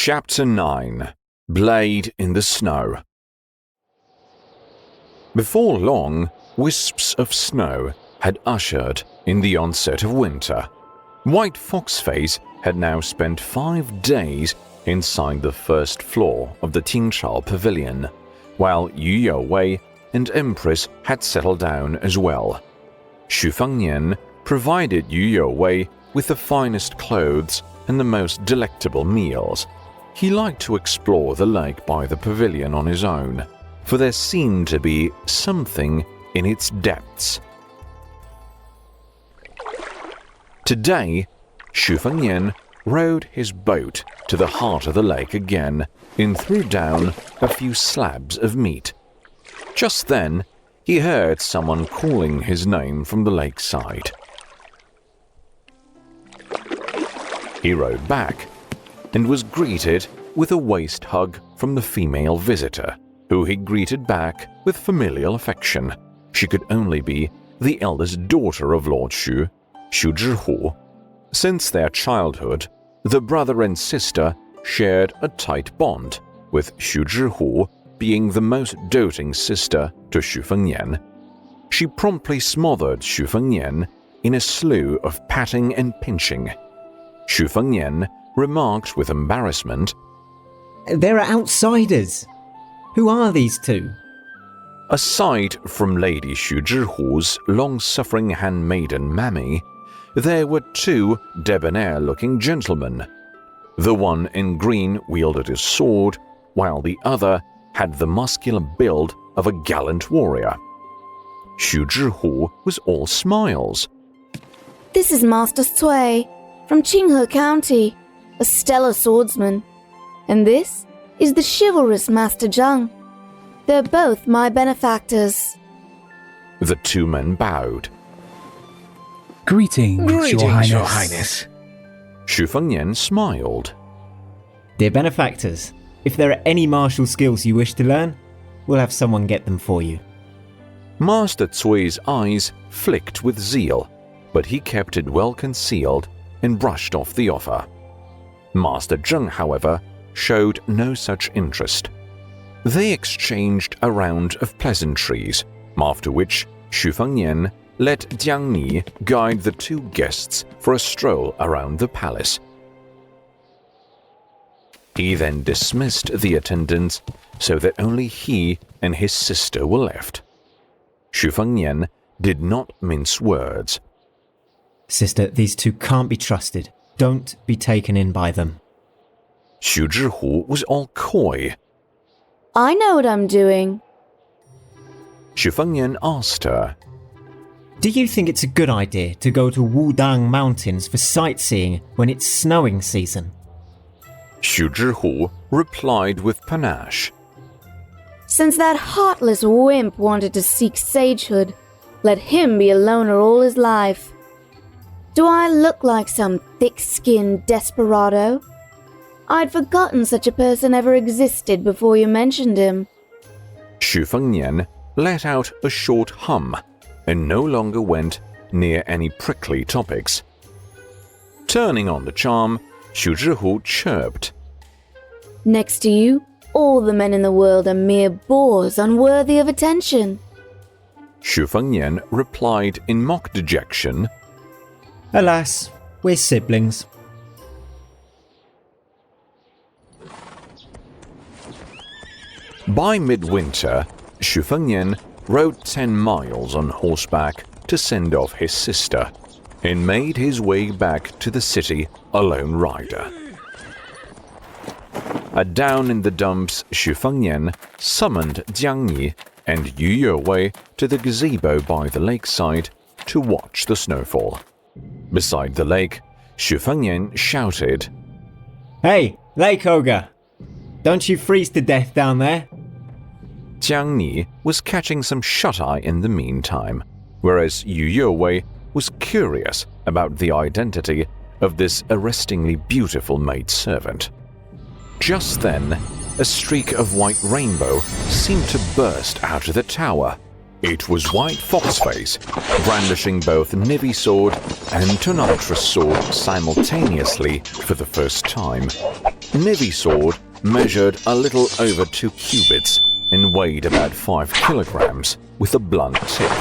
Chapter 9 Blade in the Snow. Before long, wisps of snow had ushered in the onset of winter. White Foxface had now spent 5 days inside the first floor of the Qingchao Pavilion, while Yu Youwei and Empress had settled down as well. Xu Fengnian provided Yu Youwei with the finest clothes and the most delectable meals. He liked to explore the lake by the pavilion on his own, for there seemed to be something in its depths. Today, Xu Fengnian rowed his boat to the heart of the lake again and threw down a few slabs of meat. Just then, he heard someone calling his name from the lakeside. He rowed back and was greeted with a waist hug from the female visitor, who he greeted back with familial affection. She could only be the eldest daughter of Lord Xu, Xu Zhihu. Since their childhood, the brother and sister shared a tight bond, with Xu Zhihu being the most doting sister to Xu Fengnian. She promptly smothered Xu Fengnian in a slew of patting and pinching. Xu Fengnian remarked with embarrassment, "They're outsiders. Who are these two?" Aside from Lady Xu Zhihu's long-suffering handmaiden Mammy, there were 2 debonair-looking gentlemen. The one in green wielded his sword, while the other had the muscular build of a gallant warrior. Xu Zhihu was all smiles. "This is Master Sui from Qinghe County, a stellar swordsman. And this is the chivalrous Master Zhang. They're both my benefactors." The 2 men bowed. Greetings, Your Highness. Xu Fengnian smiled. Dear benefactors, if there are any martial skills you wish to learn, we'll have someone get them for you. Master Cui's eyes flicked with zeal, but he kept it well concealed and brushed off the offer. Master Zheng, however, showed no such interest. They exchanged a round of pleasantries, after which Xu Fengnian let Jiang Ni guide the 2 guests for a stroll around the palace. He then dismissed the attendants so that only he and his sister were left. Xu Fengnian did not mince words. Sister, these 2 can't be trusted. Don't be taken in by them. Xu Zhihu was all coy. "I know what I'm doing." Xu Fengnian asked her, Do you think it's a good idea to go to Wudang Mountains for sightseeing when it's snowing season? Xu Zhihu replied with panache. "Since that heartless wimp wanted to seek sagehood, let him be a loner all his life. Do I look like some thick-skinned desperado? I'd forgotten such a person ever existed before you mentioned him." Xu Fengnian let out a short hum and no longer went near any prickly topics. Turning on the charm, Xu Zhihu chirped. "Next to you, all the men in the world are mere bores unworthy of attention." Xu Fengnian replied in mock dejection, Alas, we're siblings. By midwinter, Xu Fengnian rode 10 miles on horseback to send off his sister and made his way back to the city a lone rider. Down in the dumps, Xu Fengnian summoned Jiang Ni and Yu Youwei to the gazebo by the lakeside to watch the snowfall. Beside the lake, Xu Fengnian shouted, Hey, Lake Ogre! Don't you freeze to death down there? Jiang Ni was catching some shut-eye in the meantime, whereas Yu Youwei was curious about the identity of this arrestingly beautiful maidservant. Just then, a streak of white rainbow seemed to burst out of the tower. It was White Foxface, brandishing both Nivy sword and Tonatra sword simultaneously for the first time. navy sword measured a little over 2 cubits and weighed about 5 kilograms with a blunt tip.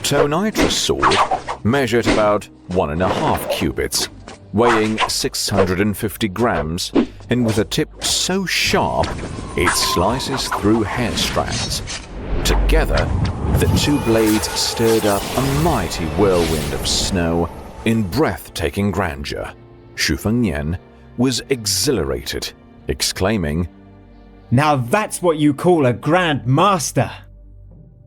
Tonitra's sword measured about 1.5 cubits, weighing 650 grams, and with a tip so sharp it slices through hair strands. Together, the two blades stirred up a mighty whirlwind of snow in breathtaking grandeur. Fengnian was exhilarated, exclaiming, "Now that's what you call a grand master!"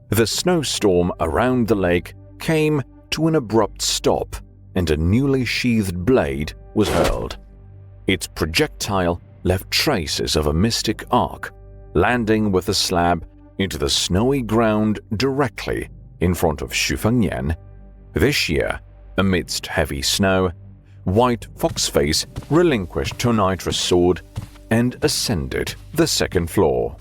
The snowstorm around the lake came to an abrupt stop, and a newly sheathed blade was hurled. Its projectile left traces of a mystic arc, landing with a slab into the snowy ground directly in front of Fengnian. This year, amidst heavy snow, White Foxface relinquished Tonitra's sword and ascended the second floor.